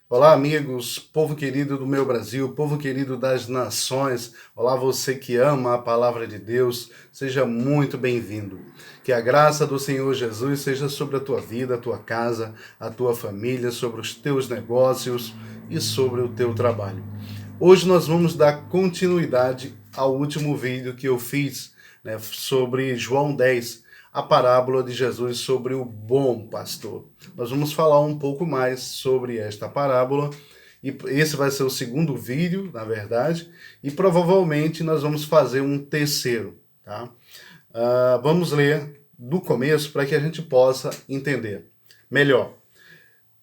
Olá, amigos, povo querido do meu Brasil, povo querido das nações. Olá, você que ama a palavra de Deus, seja muito bem-vindo. Que a graça do Senhor Jesus seja sobre a tua vida, a tua casa, a tua família, sobre os teus negócios e sobre o teu trabalho. Hoje nós vamos dar continuidade ao último vídeo que eu fiz, né, sobre João 10, a parábola de Jesus sobre o bom pastor. Nós vamos falar um pouco mais sobre esta parábola, e esse vai ser o segundo vídeo, na verdade, e provavelmente nós vamos fazer um terceiro, tá? Vamos ler do começo para que a gente possa entender melhor.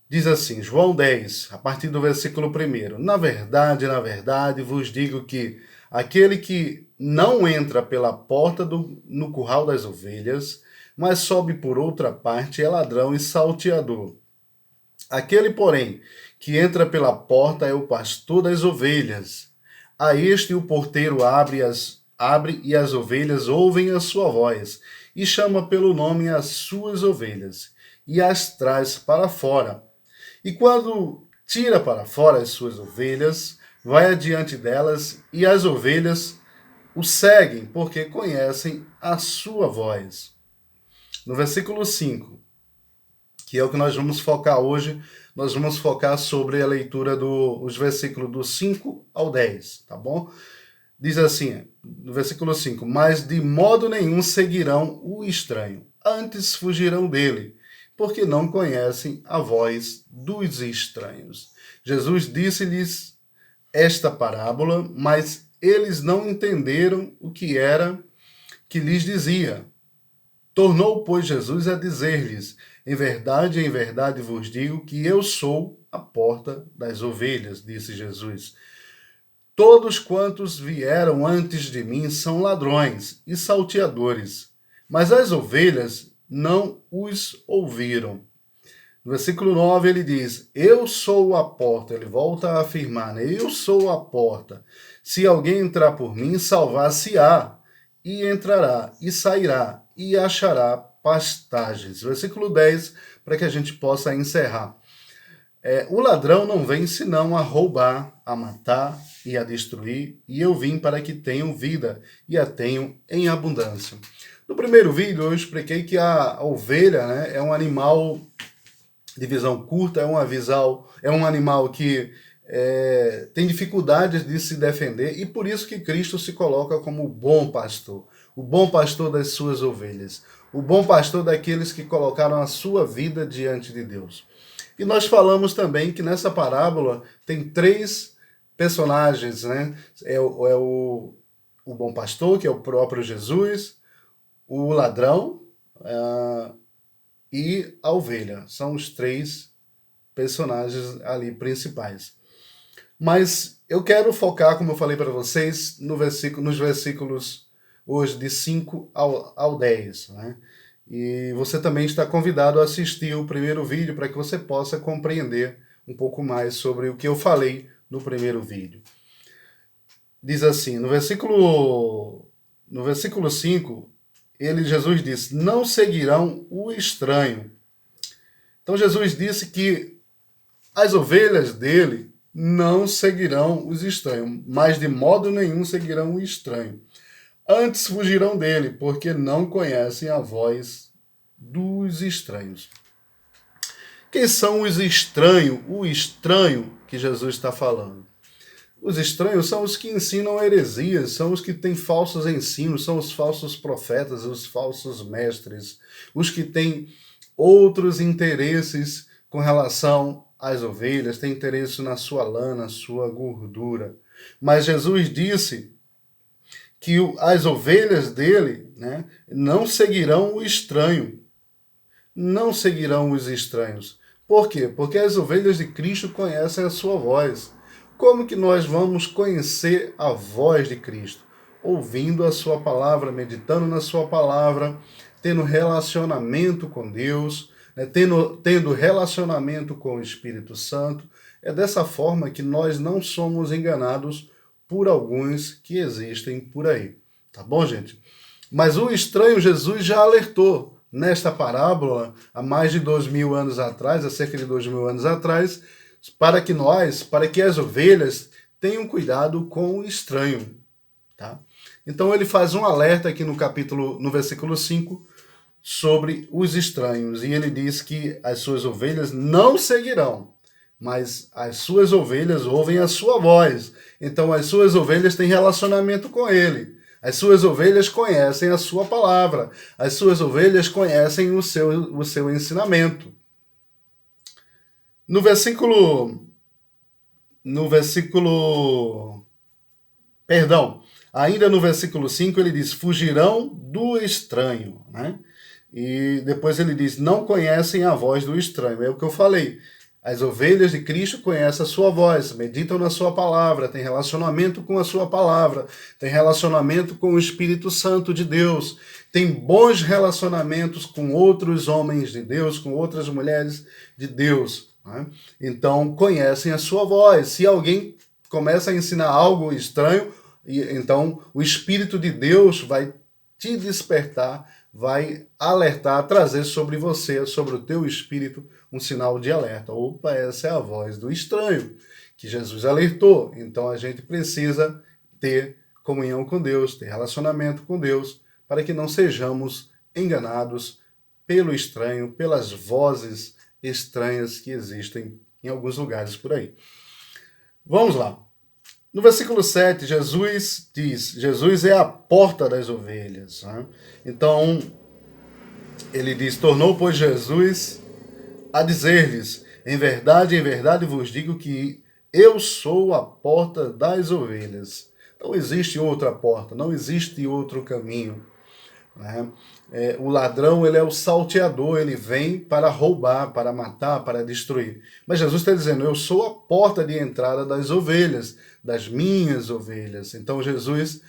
Diz assim, João 10, a partir do versículo 1. Na verdade, vos digo que aquele que não entra pela porta no curral das ovelhas, mas sobe por outra parte, é ladrão e salteador. Aquele, porém, que entra pela porta é o pastor das ovelhas. A este o porteiro abre e as ovelhas ouvem a sua voz, e chama pelo nome as suas ovelhas, e as traz para fora. E quando tira para fora as suas ovelhas, vai adiante delas, e as ovelhas o seguem, porque conhecem a sua voz. No versículo 5, que é o que nós vamos focar hoje, nós vamos focar sobre a leitura dos versículos do 5 ao 10, tá bom? Diz assim, no versículo 5, mas de modo nenhum seguirão o estranho, antes fugirão dele, porque não conhecem a voz dos estranhos. Jesus disse-lhes esta parábola, mas eles não entenderam o que era que lhes dizia. Tornou, pois, Jesus a dizer-lhes, em verdade vos digo que eu sou a porta das ovelhas, disse Jesus. Todos quantos vieram antes de mim são ladrões e salteadores, mas as ovelhas não os ouviram. No versículo 9 ele diz, eu sou a porta, ele volta a afirmar, né? Eu sou a porta. Se alguém entrar por mim, salvar-se-á, e entrará, e sairá, e achará pastagens. Versículo 10, para que a gente possa encerrar. O ladrão não vem senão a roubar, a matar e a destruir, e eu vim para que tenham vida e a tenham em abundância. No primeiro vídeo eu expliquei que a ovelha, né, é um animal de visão curta, é um animal que tem dificuldades de se defender, e por isso que Cristo se coloca como o bom pastor das suas ovelhas, o bom pastor daqueles que colocaram a sua vida diante de Deus. E nós falamos também que nessa parábola tem três personagens, né? O bom pastor, que é o próprio Jesus, o ladrão e a ovelha. São os três personagens ali principais. Mas eu quero focar, como eu falei para vocês, nos versículos hoje de 5 ao 10, né? E você também está convidado a assistir o primeiro vídeo para que você possa compreender um pouco mais sobre o que eu falei no primeiro vídeo. Diz assim, no versículo 5, Jesus disse, não seguirão o estranho. Então Jesus disse que as ovelhas dele não seguirão os estranhos, mas de modo nenhum seguirão o estranho. Antes fugirão dele, porque não conhecem a voz dos estranhos. Quem são os estranhos? O estranho que Jesus está falando. Os estranhos são os que ensinam heresias, são os que têm falsos ensinos, são os falsos profetas, os falsos mestres, os que têm outros interesses com relação às ovelhas, têm interesse na sua lã, na sua gordura. Mas Jesus disse que as ovelhas dele, né, não seguirão o estranho. Não seguirão os estranhos. Por quê? Porque as ovelhas de Cristo conhecem a sua voz. Como que nós vamos conhecer a voz de Cristo? Ouvindo a sua palavra, meditando na sua palavra, tendo relacionamento com Deus, né, tendo relacionamento com o Espírito Santo. É dessa forma que nós não somos enganados por alguns que existem por aí. Tá bom, gente? Mas o estranho Jesus já alertou nesta parábola, há mais de 2000 anos atrás, há cerca de 2000 anos atrás, para que as ovelhas tenham cuidado com o estranho, tá? Então ele faz um alerta aqui no versículo 5, sobre os estranhos, e ele diz que as suas ovelhas não seguirão, mas as suas ovelhas ouvem a sua voz. Então as suas ovelhas têm relacionamento com ele. As suas ovelhas conhecem a sua palavra. As suas ovelhas conhecem o seu ensinamento. No versículo, ainda no versículo 5 ele diz, fugirão do estranho, né? E depois ele diz, não conhecem a voz do estranho. É o que eu falei. As ovelhas de Cristo conhecem a sua voz, meditam na sua palavra, têm relacionamento com a sua palavra, têm relacionamento com o Espírito Santo de Deus, têm bons relacionamentos com outros homens de Deus, com outras mulheres de Deus, né? Então conhecem a sua voz. Se alguém começa a ensinar algo estranho, então o Espírito de Deus vai te despertar, vai alertar, trazer sobre você, sobre o teu espírito, um sinal de alerta. Opa, essa é a voz do estranho, que Jesus alertou. Então a gente precisa ter comunhão com Deus, ter relacionamento com Deus, para que não sejamos enganados pelo estranho, pelas vozes estranhas que existem em alguns lugares por aí. Vamos lá. No versículo 7, Jesus diz, Jesus é a porta das ovelhas, né? Então, ele diz, tornou, pois, Jesus a dizer-lhes, em verdade vos digo que eu sou a porta das ovelhas. Não existe outra porta, não existe outro caminho, né? O ladrão, ele é o salteador, ele vem para roubar, para matar, para destruir. Mas Jesus está dizendo, eu sou a porta de entrada das ovelhas, das minhas ovelhas. Então Jesus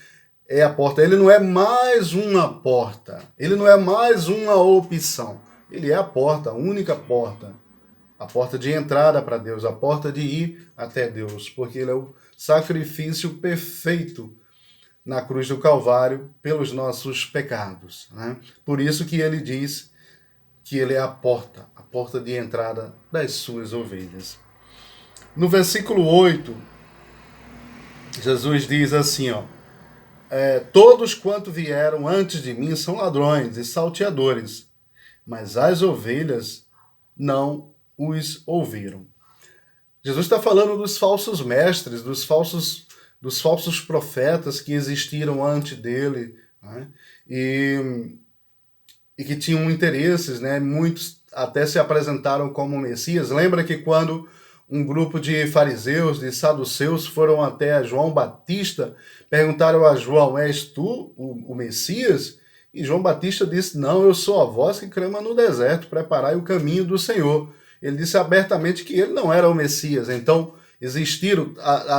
é a porta. Ele não é mais uma porta, ele não é mais uma opção. Ele é a porta, a única porta. A porta de entrada para Deus, a porta de ir até Deus, porque ele é o sacrifício perfeito na cruz do Calvário pelos nossos pecados, né? Por isso que ele diz que ele é a porta de entrada das suas ovelhas. No versículo 8, Jesus diz assim, ó, todos quanto vieram antes de mim são ladrões e salteadores, mas as ovelhas não os ouviram. Jesus está falando dos falsos mestres, dos falsos profetas que existiram antes dele, né? E que tinham interesses, né? Muitos até se apresentaram como Messias. Lembra que quando um grupo de fariseus, de saduceus, foram até João Batista, perguntaram a João, és tu o Messias? E João Batista disse, não, eu sou a voz que clama no deserto, preparai o caminho do Senhor. Ele disse abertamente que ele não era o Messias. Então, existiram,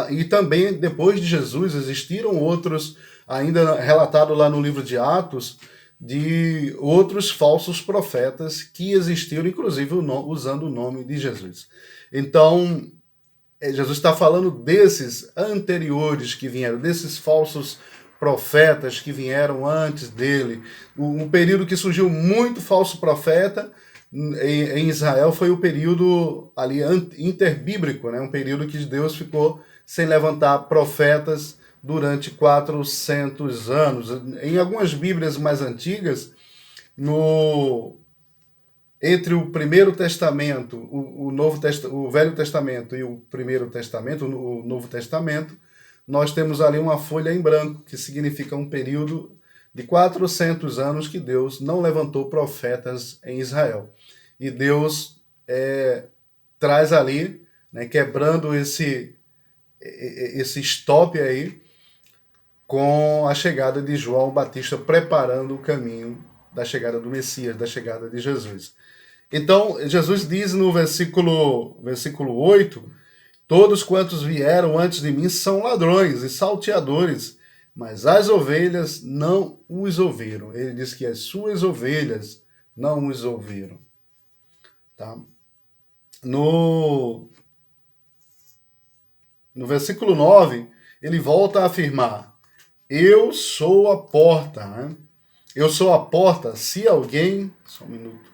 e também depois de Jesus, existiram outros, ainda relatado lá no livro de Atos, de outros falsos profetas que existiram, inclusive usando o nome de Jesus. Então, Jesus está falando desses anteriores que vieram, desses falsos profetas que vieram antes dele. Um período que surgiu muito falso profeta em Israel foi o período ali interbíblico, né? Um período que Deus ficou sem levantar profetas durante 400 anos. Em algumas Bíblias mais antigas, entre o Primeiro Testamento, o Velho Testamento e o Primeiro Testamento, o Novo Testamento, nós temos ali uma folha em branco, que significa um período de 400 anos que Deus não levantou profetas em Israel. E Deus traz ali, né, quebrando esse stop aí, com a chegada de João Batista, preparando o caminho da chegada do Messias, da chegada de Jesus. Então, Jesus diz no versículo 8, todos quantos vieram antes de mim são ladrões e salteadores, mas as ovelhas não os ouviram. Ele diz que as suas ovelhas não os ouviram. Tá? No versículo 9, ele volta a afirmar, eu sou a porta, né? Eu sou a porta, se alguém... Só um minuto.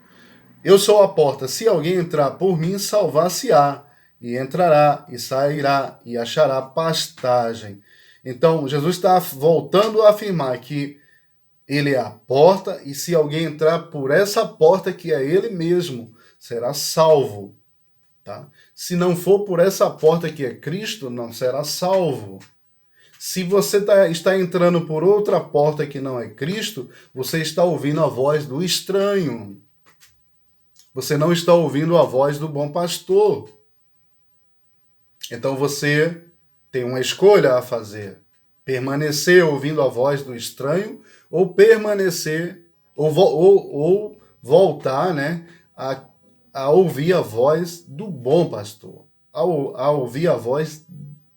Eu sou a porta, se alguém entrar por mim, salvar-se-á, e entrará, e sairá, e achará pastagem. Então, Jesus está voltando a afirmar que ele é a porta, e se alguém entrar por essa porta, que é ele mesmo, será salvo. Tá? Se não for por essa porta que é Cristo, não será salvo. Se você está entrando por outra porta que não é Cristo, você está ouvindo a voz do estranho. Você não está ouvindo a voz do bom pastor. Então você tem uma escolha a fazer: permanecer ouvindo a voz do estranho ou permanecer ou voltar, né, a ouvir a voz do bom pastor, a ouvir a voz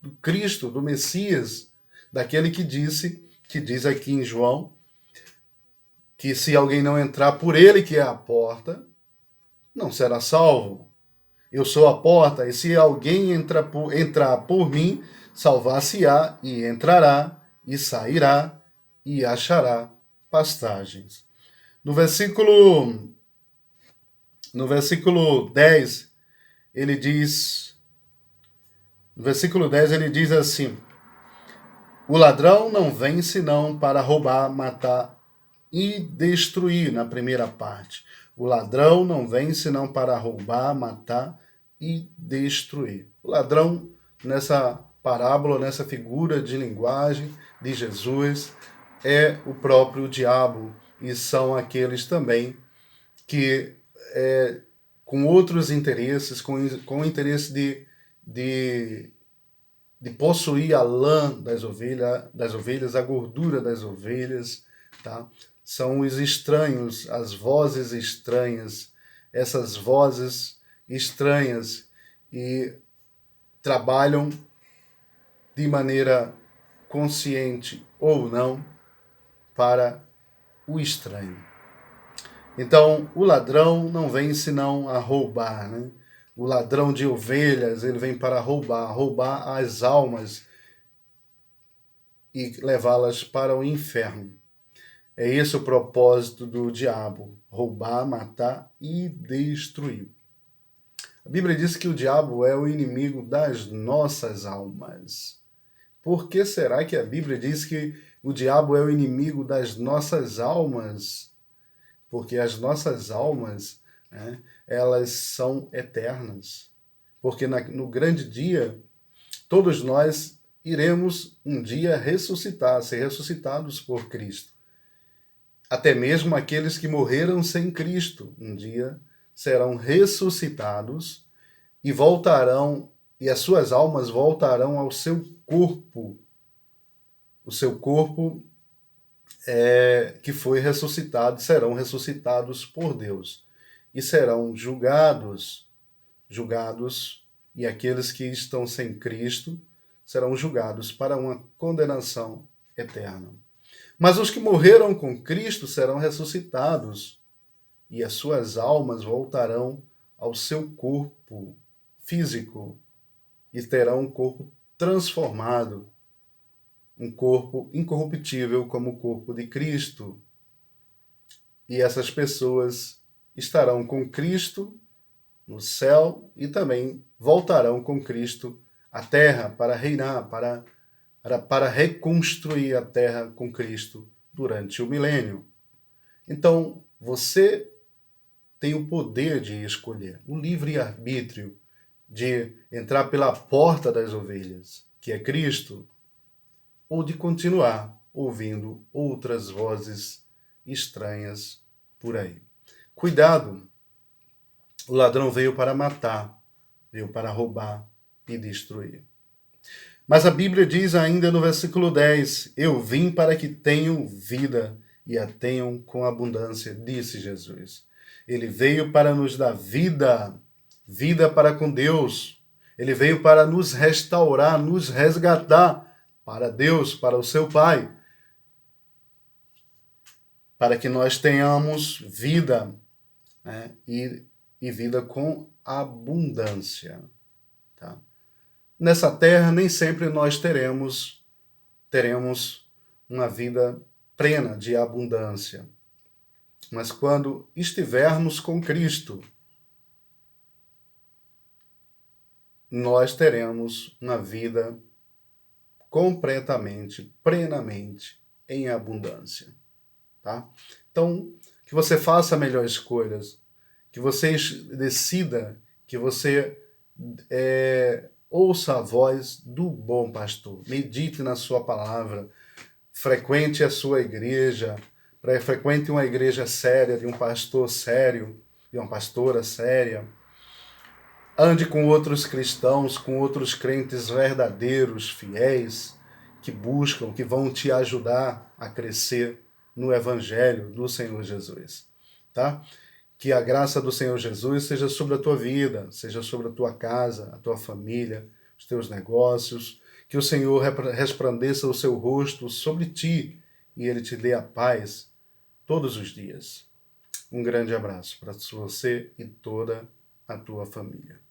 do Cristo, do Messias, daquele que diz aqui em João, que se alguém não entrar por ele, que é a porta, não será salvo. Eu sou a porta, e se alguém entrar por mim, salvar-se-á, e entrará, e sairá, e achará pastagens. No versículo 10, ele diz, no versículo 10 ele diz assim: o ladrão não vem senão para roubar, matar e destruir, na primeira parte. O ladrão não vem senão para roubar, matar e destruir. O ladrão, nessa parábola, nessa figura de linguagem de Jesus, é o próprio diabo, e são aqueles também que, com outros interesses, com o interesse de possuir a lã das ovelhas, a gordura das ovelhas, tá? São os estranhos, as vozes estranhas, essas vozes estranhas, e trabalham de maneira consciente ou não para o estranho. Então, o ladrão não vem senão a roubar, né? O ladrão de ovelhas, ele vem para roubar as almas e levá-las para o inferno. É esse o propósito do diabo: roubar, matar e destruir. A Bíblia diz que o diabo é o inimigo das nossas almas. Por que será que a Bíblia diz que o diabo é o inimigo das nossas almas? Porque as nossas almas, né, elas são eternas. Porque no grande dia, todos nós iremos um dia ressuscitar, ser ressuscitados por Cristo. Até mesmo aqueles que morreram sem Cristo, um dia serão ressuscitados e voltarão, e as suas almas voltarão ao seu corpo. O seu corpo que foi ressuscitado, serão ressuscitados por Deus e serão julgados, e aqueles que estão sem Cristo serão julgados para uma condenação eterna. Mas os que morreram com Cristo serão ressuscitados e as suas almas voltarão ao seu corpo físico e terão um corpo transformado, um corpo incorruptível como o corpo de Cristo. E essas pessoas estarão com Cristo no céu e também voltarão com Cristo à terra para reinar, para reconstruir a terra com Cristo durante o milênio. Então, você tem o poder de escolher, o livre-arbítrio de entrar pela porta das ovelhas, que é Cristo, ou de continuar ouvindo outras vozes estranhas por aí. Cuidado! O ladrão veio para matar, veio para roubar e destruir. Mas a Bíblia diz ainda no versículo 10, eu vim para que tenham vida e a tenham com abundância, disse Jesus. Ele veio para nos dar vida, vida para com Deus. Ele veio para nos restaurar, nos resgatar para Deus, para o seu Pai. Para que nós tenhamos vida, né? E vida com abundância. Tá? Nessa terra, nem sempre nós teremos uma vida plena de abundância. Mas quando estivermos com Cristo, nós teremos uma vida completamente, plenamente, em abundância, tá? Então, que você faça melhores escolhas, que você decida, que você ouça a voz do bom pastor, medite na sua palavra, frequente a sua igreja, frequente uma igreja séria, de um pastor sério, de uma pastora séria, ande com outros cristãos, com outros crentes verdadeiros, fiéis, que buscam, que vão te ajudar a crescer no Evangelho do Senhor Jesus, tá? Que a graça do Senhor Jesus seja sobre a tua vida, seja sobre a tua casa, a tua família, os teus negócios, que o Senhor resplandeça o seu rosto sobre ti e Ele te dê a paz todos os dias. Um grande abraço para você e toda a tua família.